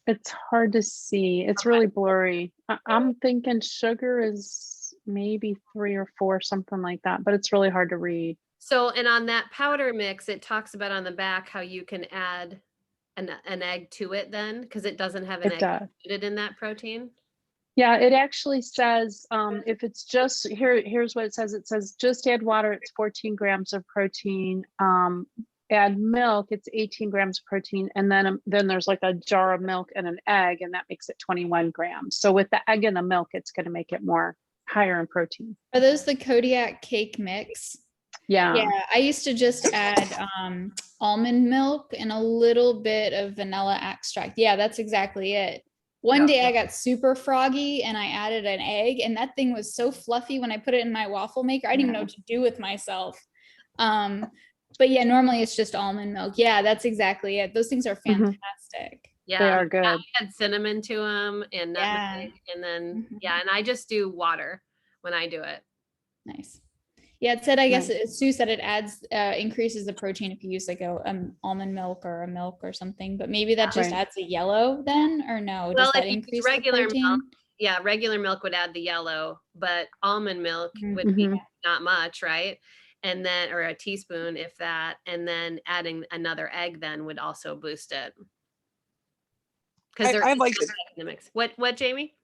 it's hard to see. It's really blurry. I'm thinking sugar is maybe 3 or 4, something like that, but it's really hard to read. So, and on that powder mix, it talks about on the back how you can add an egg to it then, because it doesn't have an egg included in that protein. Yeah, it actually says if it's just here's what it says. It says just add water. It's 14 grams of protein. add milk, it's 18 grams of protein. And then there's like a jar of milk and an egg, and that makes it 21 grams. So with the egg and the milk, it's going to make it more higher in protein. Are those the Kodiak cake mix? Yeah. Yeah, I used to just add almond milk and a little bit of vanilla extract. Yeah, that's exactly it. One day I got super froggy and I added an egg, and that thing was so fluffy when I put it in my waffle maker. I didn't even know what to do with myself. But yeah, normally it's just almond milk. Yeah, that's exactly it. Those things are fantastic. Yeah, They are good. I add cinnamon to them and nutmeg, and then and I just do water when I do it. Nice. Yeah, it said, I guess Sue said it adds increases the protein if you use like a almond milk or a milk or something, but maybe that just adds a yellow then, or no? Well, Does that if you increase use regular the protein? milk, yeah, regular milk would add the yellow, but almond milk would be not much, right? And then, or a teaspoon, if that, and then adding another egg then would also boost it. Because I like it. In the mix. What, Jamie?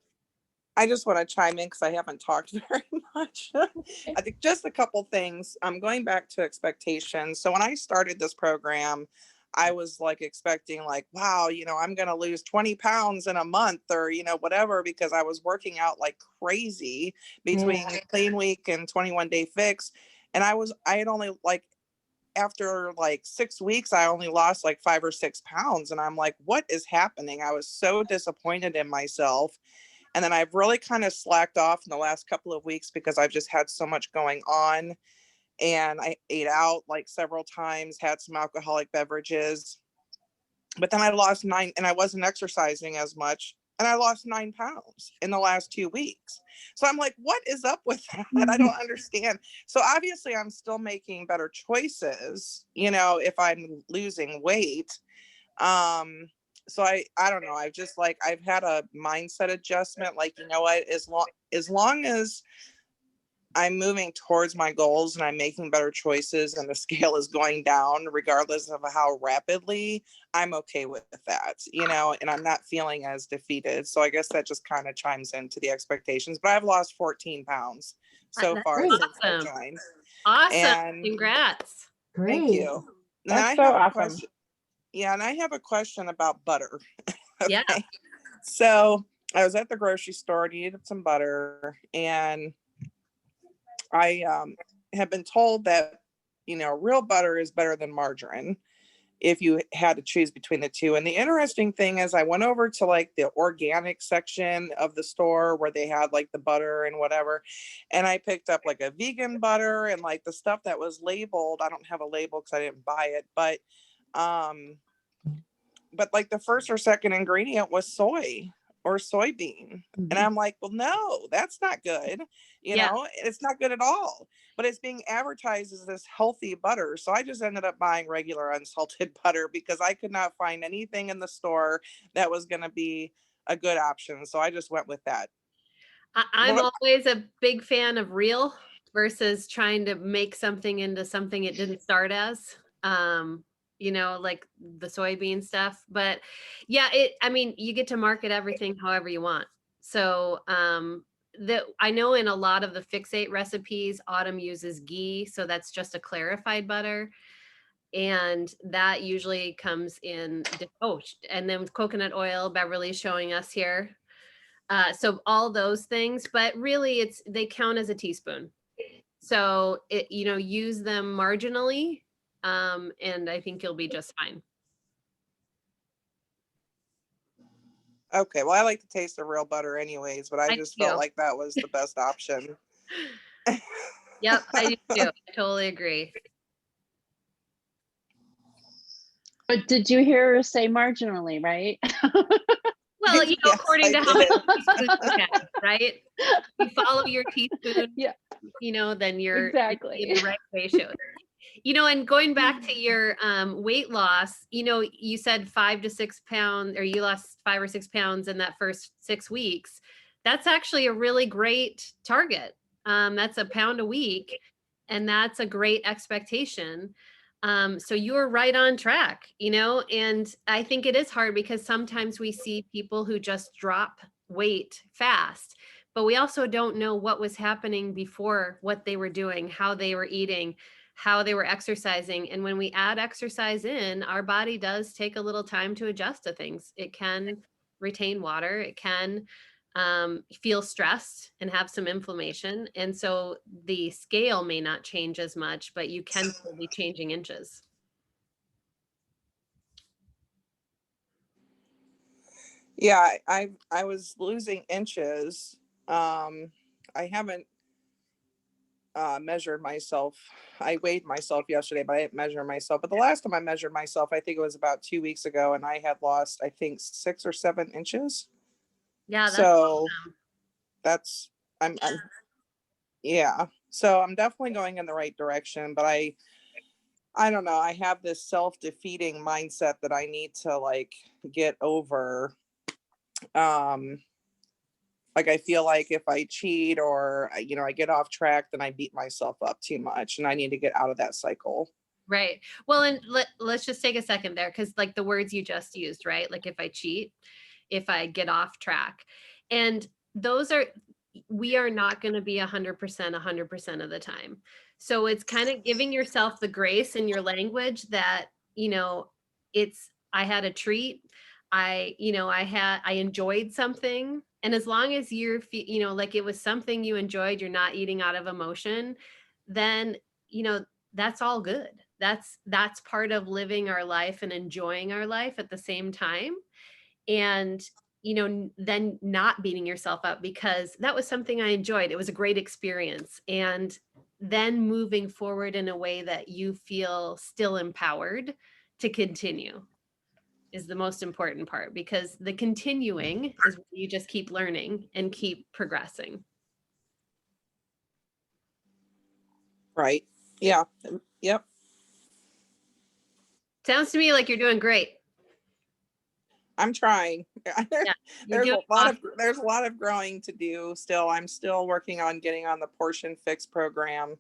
I just want to chime in because I haven't talked very much. I think just a couple things. I'm going back to expectations. So when I started this program, I was like expecting like, wow, you know, I'm going to lose 20 pounds in a month or, you know, whatever, because I was working out like crazy between Clean Week and 21 Day Fix. And I had only like, after like 6 weeks, I only lost like 5 or 6 pounds. And I'm like, what is happening? I was so disappointed in myself. And then I've really kind of slacked off in the last couple of weeks because I've just had so much going on. And I ate out like several times, had some alcoholic beverages. But then I lost 9, and I wasn't exercising as much. And I lost 9 pounds in the last 2 weeks. So I'm like, what is up with that? I don't understand. So obviously I'm still making better choices, you know, if I'm losing weight. So I don't know. I've just like, I've had a mindset adjustment. Like, you know what, as long as I'm moving towards my goals and I'm making better choices and the scale is going down, regardless of how rapidly, I'm okay with that, you know, and I'm not feeling as defeated. So I guess that just kind of chimes into the expectations, but I've lost 14 pounds so far since I joined. Awesome. And congrats. Great. Thank you. And That's so awesome. Yeah, and I have a question about butter. Yeah. So I was at the grocery store, needed some butter, and I have been told that, you know, real butter is better than margarine if you had to choose between the two. And the interesting thing is I went over to like the organic section of the store where they had like the butter and whatever. And I picked up like a vegan butter and like the stuff that was labeled. I don't have a label because I didn't buy it, but like the first or second ingredient was soy or soybean. And I'm like, well, no, that's not good. You know, it's not good at all, but it's being advertised as this healthy butter. So I just ended up buying regular unsalted butter because I could not find anything in the store that was going to be a good option. So I just went with that. I'm always a big fan of real versus trying to make something into something it didn't start as. You know, like the soybean stuff, but yeah, I mean, you get to market everything however you want. So, I know in a lot of the Fix8 recipes, Autumn uses ghee. So that's just a clarified butter. And that usually comes in, and then with coconut oil, Beverly's showing us here. So all those things, but really they count as a teaspoon. So you know, use them marginally. And I think you'll be just fine. Okay, well, I like the taste of real butter anyways, but I just felt like that was the best option. Yep, I do too. I totally agree. But did you hear her say marginally, right? Well, you know, according to how many teaspoons you have, right? You follow your teaspoon, you know, then you're exactly in the right ratio. You know, and going back to your weight loss, you know, you said 5 to 6 pounds, or you lost 5 or 6 pounds in that first 6 weeks. That's actually a really great target. That's a pound a week, and that's a great expectation. So you're right on track, you know, and I think it is hard because sometimes we see people who just drop weight fast, but we also don't know what was happening before, what they were doing, how they were eating, how they were exercising. And when we add exercise in, our body does take a little time to adjust to things. It can retain water, it can feel stressed and have some inflammation. And so the scale may not change as much, but you can still be changing inches. Yeah, I was losing inches. I haven't measured myself. I weighed myself yesterday, but I didn't measure myself. But the last time I measured myself, I think it was about 2 weeks ago, and I had lost, I think, 6 or 7 inches. Yeah, that's So awesome. that's I'm yeah. So I'm definitely going in the right direction, but I don't know. I have this self-defeating mindset that I need to like get over. Like I feel like if I cheat or I get off track, then I beat myself up too much, and I need to get out of that cycle. Right. Well, and let's just take a second there, because like the words you just used, right? Like if I cheat, if I get off track, and those are, we are not going to be 100% of the time. So it's kind of giving yourself the grace in your language that, I had a treat. I enjoyed something. And as long as you're, like it was something you enjoyed, you're not eating out of emotion, then, that's all good. That's part of living our life and enjoying our life at the same time. And, then not beating yourself up because that was something I enjoyed. It was a great experience. And then moving forward in a way that you feel still empowered to continue is the most important part, because the continuing is where you just keep learning and keep progressing. Right. Yeah. Yep. Sounds to me like you're doing great. I'm trying. Yeah, there's a lot of growing to do still. I'm still working on getting on the portion fix program.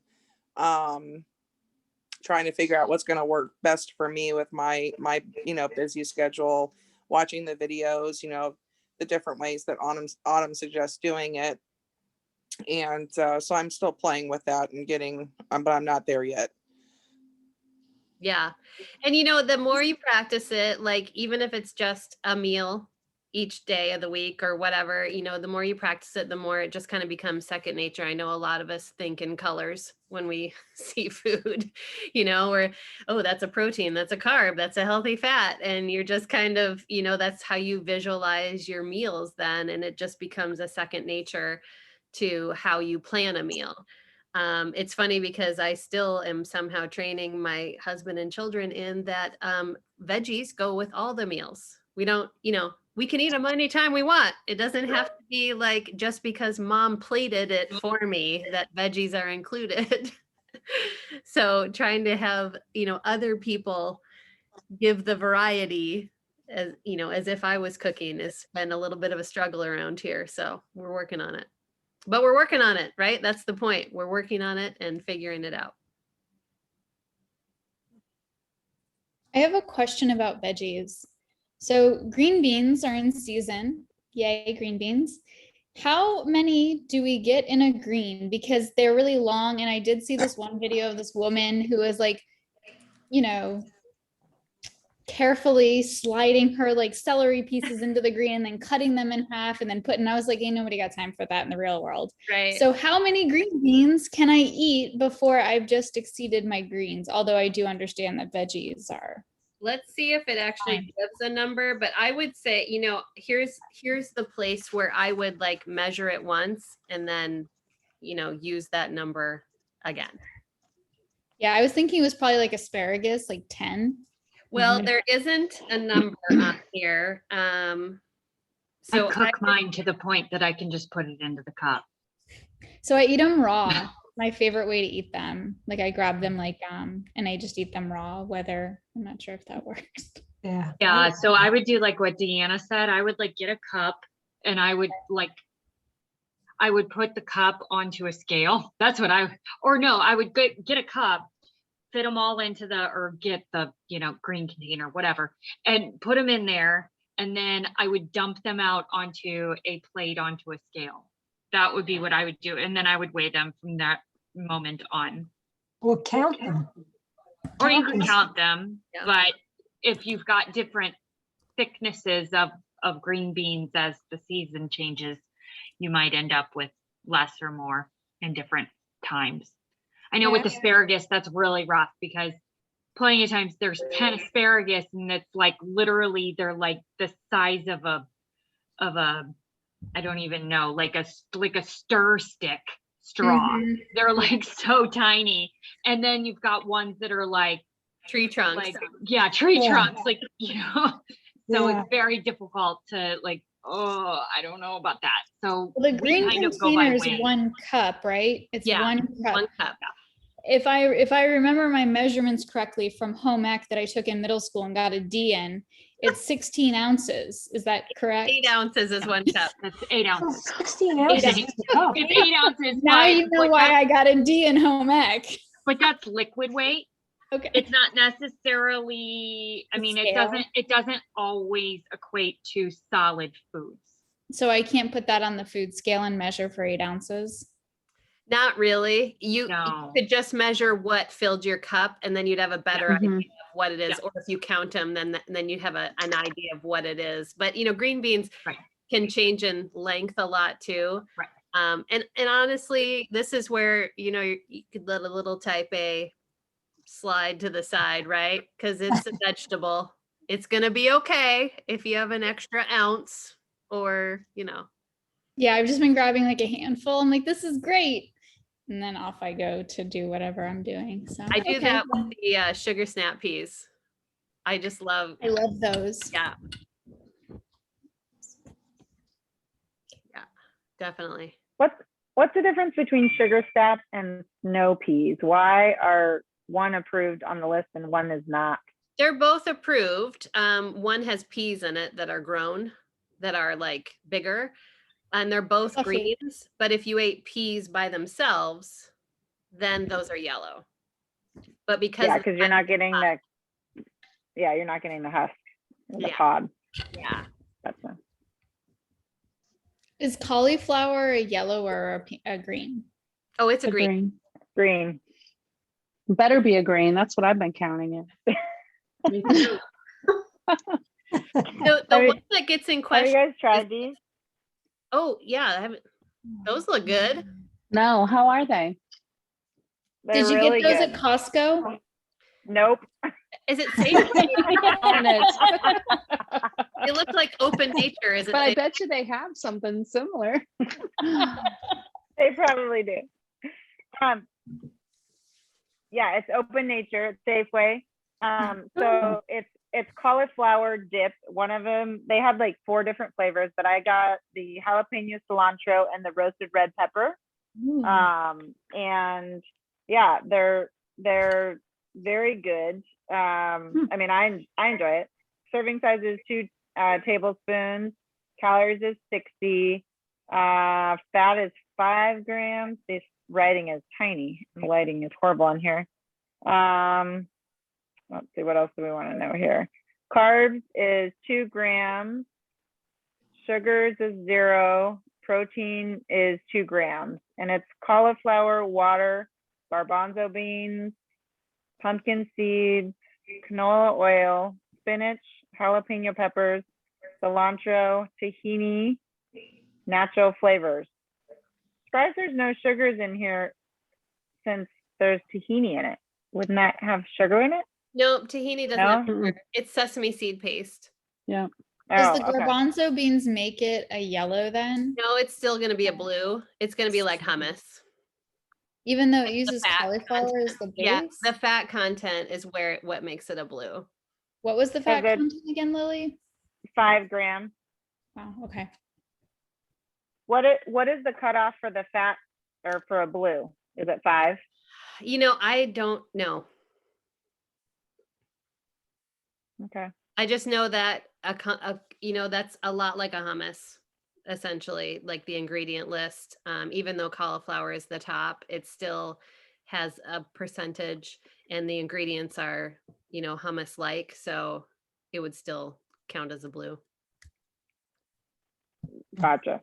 Trying to figure out what's going to work best for me with my busy schedule, watching the videos, the different ways that Autumn suggests doing it. And so I'm still playing with that and getting, but I'm not there yet. Yeah. And the more you practice it, like even if it's just a meal each day of the week or whatever, the more you practice it, the more it just kind of becomes second nature. I know a lot of us think in colors when we see food, or, oh, that's a protein, that's a carb, that's a healthy fat. And you're just kind of, that's how you visualize your meals then. And it just becomes a second nature to how you plan a meal. It's funny because I still am somehow training my husband and children in that veggies go with all the meals. We don't, we can eat them anytime we want. It doesn't have to be like just because mom plated it for me that veggies are included. So trying to have, other people give the variety as if I was cooking has been a little bit of a struggle around here. So we're working on it. But we're working on it, right? That's the point. We're working on it and figuring it out. I have a question about veggies. So green beans are in season. Yay, green beans. How many do we get in a green? Because they're really long. And I did see this one video of this woman who was like, carefully sliding her like celery pieces into the green and then cutting them in half and then putting, I was like, ain't nobody got time for that in the real world. Right. So how many green beans can I eat before I've just exceeded my greens? Although I do understand that veggies are. Let's see if it actually gives a number, but I would say, here's the place where I would like measure it once and then, use that number again. Yeah, I was thinking it was probably like asparagus, like 10. Well, there isn't a number on here. So I cook mine to the point that I can just put it into the cup. So I eat them raw. My favorite way to eat them. Like I grab them and I just eat them raw, whether I'm not sure if that works. Yeah. Yeah. So I would do like what Deanna said. I would like get a cup and I would put the cup onto a scale. That's what I would get a cup, fit them all into or get the, green container, whatever, and put them in there. And then I would dump them out onto a plate, onto a scale. That would be what I would do. And then I would weigh them from that moment on. Or count them. Or you Count can them. count them, Yeah. but if you've got different thicknesses of green beans as the season changes, you might end up with less or more in different times. I know with Yeah. asparagus, that's really rough because plenty of times there's 10 asparagus and it's like literally they're like the size of a I don't even know, like a stir stick straw. Mhm. They're like so tiny. And then you've got ones that are like Tree trunks. yeah, tree Yeah. trunks, like, so Yeah. it's very difficult to like, oh, I don't know about that. So Well, the we green kind of go by container is weight. 1 cup, right? It's Yeah, 1 cup. 1 cup. If I remember my measurements correctly from home ec that I took in middle school and got a D in, it's 16 ounces. Is that correct? 8 ounces is 1 cup. That's 8 Oh, ounces. 16 ounces ounces. is a cup. It's 8 ounces. Now but- you know but why that- I got a D in home ec. But that's liquid weight. Okay. It's not necessarily, I The mean, scale. it doesn't always equate to solid foods. So I can't put that on the food scale and measure for 8 ounces. Not really. You No. could just measure what filled your cup and then you'd have a better Mhm. idea of what it is. Yeah. Or if you count them, then you have an idea of what it is. But green beans Right. can change in length a lot too. Right. And honestly, this is where, you could let a little type A slide to the side, right? Because it's a vegetable. It's going to be okay if you have an extra ounce or. Yeah, I've just been grabbing like a handful. I'm like, this is great. And then off I go to do whatever I'm doing. So I do okay. that with the sugar snap peas. I just love, I love those. yeah. Yeah, definitely. What's the difference between sugar snap and snow peas? Why are one approved on the list and one is not? They're both approved. One has peas in it that are grown, that are like bigger, and they're both Fluffy. greens. But if you ate peas by themselves, then those are yellow. But because Yeah, of the because you're fact- not getting you're not getting the husk, or the Yeah. pod. yeah, That's a, Is cauliflower a yellow or a green? oh, it's a A green. green. Better be a green. That's what I've been counting it. Me too. The Have you- one that gets in Have you question. guys tried these? Oh yeah, I haven't. Those look good. No, how are they? They're Did you really get those good. at Costco? Nope. Is it safe? On it. They look like open nature. Is it But I safe? bet you they have something similar. They probably do. Yeah, it's open nature, it's Safeway. So it's cauliflower dip. One of them, they have like 4 different flavors, but I got the jalapeno cilantro and the roasted red pepper. And yeah, they're very good. I mean, I enjoy it. Serving size is 2 tablespoons. Calories is 60. Fat is 5 grams. This writing is tiny. The lighting is horrible on here. Let's see, what else do we want to know here? Carbs is 2 grams. Sugars is 0. Protein is 2 grams. And it's cauliflower, water, garbanzo beans, pumpkin seeds, canola oil, spinach, jalapeno peppers, cilantro, tahini, natural flavors. Surprised there's no sugars in here since there's tahini in it. Wouldn't that have sugar in it? No, tahini doesn't No? have sugar. It's sesame seed paste. Yeah. Does the okay. garbanzo beans make it a yellow then? No, it's still going to be a blue. It's going to be like hummus. Even though it uses fat cauliflower as the base? Yeah, the fat content is what makes it a blue. What was the fat good. content again, Lily? 5 grams. Wow, okay. What is the cutoff for the fat or for a blue? Is it 5? I don't know. Okay. I just know that that's a lot like a hummus, essentially, like the ingredient list. Even though cauliflower is the top, it still has a percentage, and the ingredients are, hummus-like, so it would still count as a blue. Gotcha.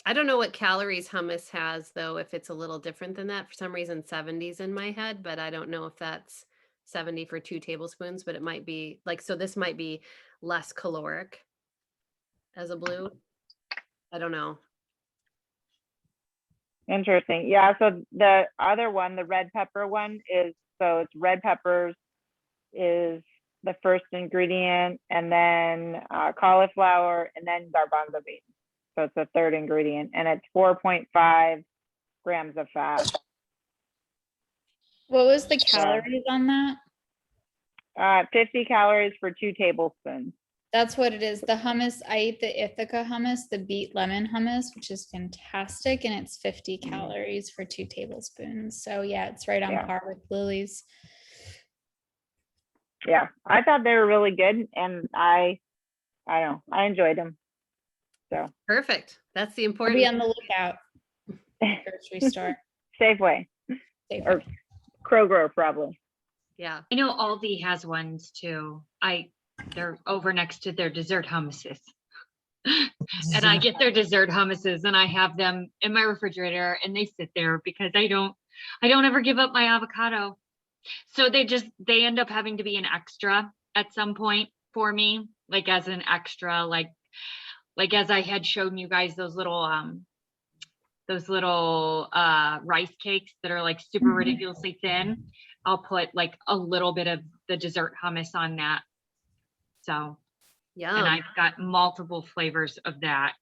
I don't know what calories hummus has though, if it's a little different than that. For some reason 70's in my head, but I don't know if that's 70 for 2 tablespoons, but it might be like, so this might be less caloric as a blue. I don't know. Interesting. Yeah. So the other one, the red pepper one is, so it's red peppers is the first ingredient, and then cauliflower, and then garbanzo beans. So it's the third ingredient, and it's 4.5 grams of fat. What was the calories on that? 50 calories for 2 tablespoons. That's what it is. The hummus, I ate the Ithaca hummus, the beet lemon hummus, which is fantastic. And it's 50 calories for 2 tablespoons. So yeah, it's right on par with Lily's. Yeah, I thought they were really good, and I don't know, I enjoyed them. So Perfect. That's the I'll important. be on the lookout. Grocery store. Safeway Safeway. or Kroger probably. Yeah. I know Aldi has ones too. They're over next to their dessert hummuses. And I get their dessert hummuses and I have them in my refrigerator and they sit there because I don't ever give up my avocado. So they end up having to be an extra at some point for me, like as an extra, like as I had shown you guys those little rice cakes that are like super ridiculously thin. I'll put like a little bit of the dessert hummus on that. So, Yeah. and I've got multiple flavors of that.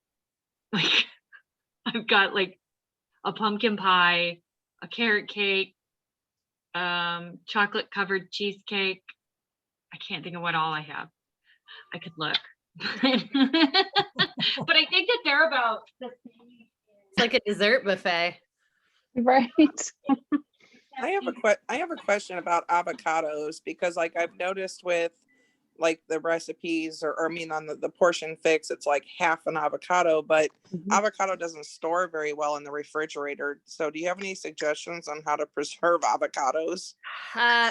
Like I've got like a pumpkin pie, a carrot cake, chocolate covered cheesecake. I can't think of what all I have. I could look. But I think that they're about the same. It's like a dessert buffet. Right. I have a question about avocados, because like I've noticed with like the recipes or I mean on the portion fix, it's like half an avocado, but avocado doesn't store very well in the refrigerator. So do you have any suggestions on how to preserve avocados?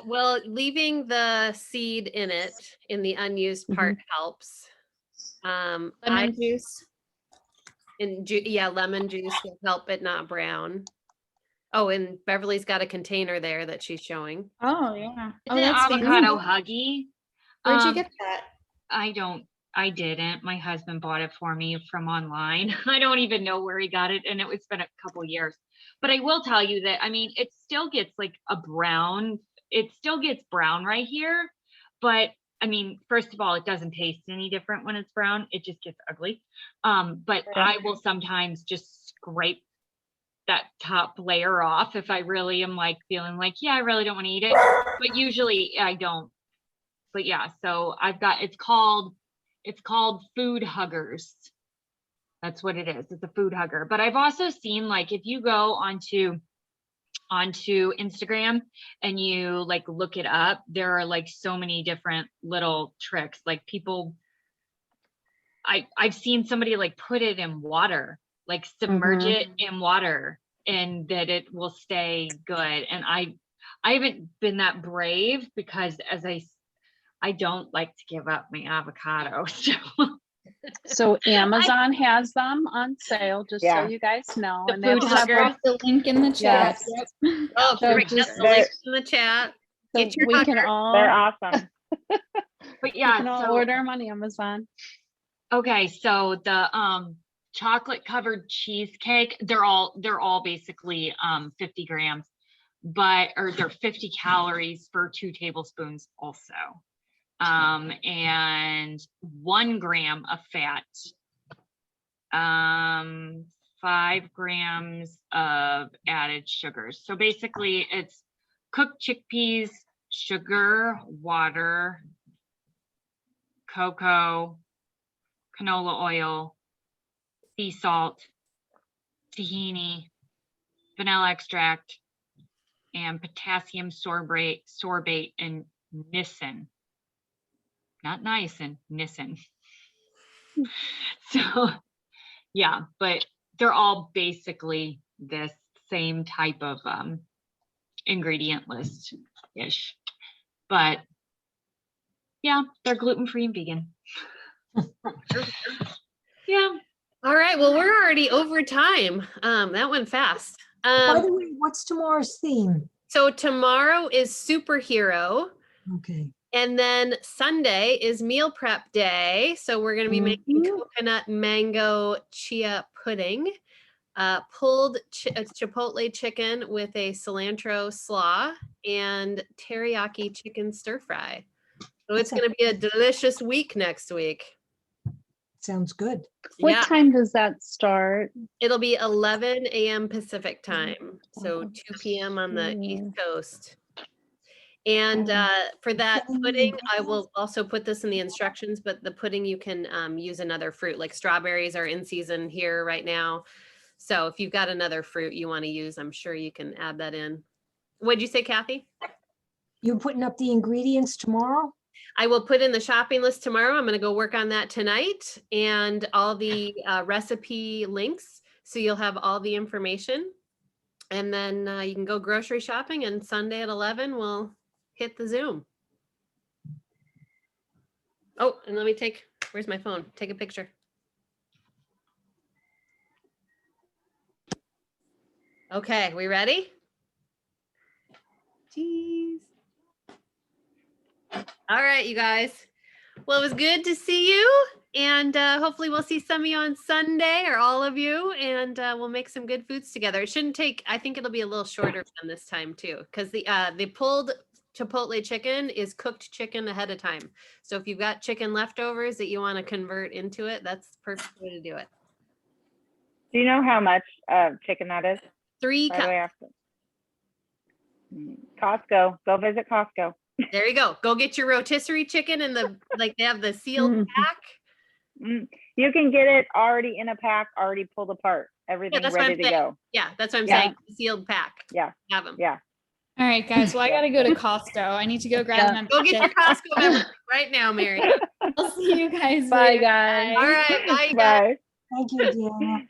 Well, leaving the seed in it in the unused part helps. Lemon juice. Lemon juice will help it not brown. Oh, and Beverly's got a container there that she's showing. Oh yeah. It's an avocado huggy. Where'd you get that? I didn't. My husband bought it for me from online. I don't even know where he got it, and it's been a couple years. But I will tell you that, I mean, it still gets like it still gets brown right here. But I mean, first of all, it doesn't taste any different when it's brown. It just gets ugly. But I will sometimes just scrape that top layer off if I really am like feeling like, yeah, I really don't want to eat it. But usually I don't. But yeah, so it's called Food Huggers. That's what it is. It's a food hugger. But I've also seen, like, if you go onto Instagram and you like look it up, there are like so many different little tricks. Like people, I've seen somebody like put it in water, like submerge it in water, and that it will stay good. And I haven't been that brave because I don't like to give up my avocado. So Amazon has them on sale, just so you guys know. The and food that's hugger, the link in the chat. Yes. Yep. Oh, So great. just- That's the link in the chat. So Get your we can hugger. all, They're awesome. But yeah, we can all order them on Amazon. Okay, so the chocolate covered cheesecake, they're all basically 50 grams, or they're 50 calories for 2 tablespoons also. And 1 gram of fat, 5 grams of added sugars. So basically it's cooked chickpeas, sugar, water, cocoa, canola oil, sea salt, tahini, vanilla extract, and potassium sorbate, and niacin. Not niacin, niacin. So yeah, but they're all basically this same type of ingredient list ish. But yeah, they're gluten-free and vegan. Yeah. All right. Well, we're already over time. That went fast. By the way, what's tomorrow's theme? So tomorrow is superhero. Okay. And then Sunday is meal prep day. So we're going to be making Mhm. coconut mango chia pudding, pulled chipotle chicken with a cilantro slaw, and teriyaki chicken stir fry. So it's going to be a delicious week next week. Sounds good. What Yeah, time does that start? it'll be 11 a.m. Pacific time. So 2 p.m. on the East Coast. And for that pudding, I will also put this in the instructions, but the pudding you can use another fruit, like strawberries are in season here right now. So if you've got another fruit you want to use, I'm sure you can add that in. What'd you say, Kathy? You putting up the ingredients tomorrow? I will put in the shopping list tomorrow. I'm going to go work on that tonight and all the recipe links. So you'll have all the information. And then you can go grocery shopping, and Sunday at 11, we'll hit the Zoom. Oh, and let me where's my phone? Take a picture. Okay, we ready? Jeez. All right, you guys. Well, it was good to see you. And hopefully we'll see some of you on Sunday, or all of you, and we'll make some good foods together. It shouldn't take, I think it'll be a little shorter than this time too, because the pulled chipotle chicken is cooked chicken ahead of time. So if you've got chicken leftovers that you want to convert into it, that's the perfect way to do it. Do you know how much chicken that is? 3 By the cups. way, after. Costco. Go visit Costco. There you go. Go get your rotisserie chicken in the, like they have the sealed Mhm. pack. You can get it already in a pack, already pulled apart, everything that's what ready I'm to saying. go. Yeah, that's what I'm Yeah. saying. Sealed pack. Yeah. Have them. Yeah. All right, guys. Well, I Yeah. got to go to Costco. I need to go grab Yeah. them. Go get your Costco membership right now, Mary. I'll see you guys Bye, later. guys. All right. Bye, guys. Bye. Thank you, Deanna.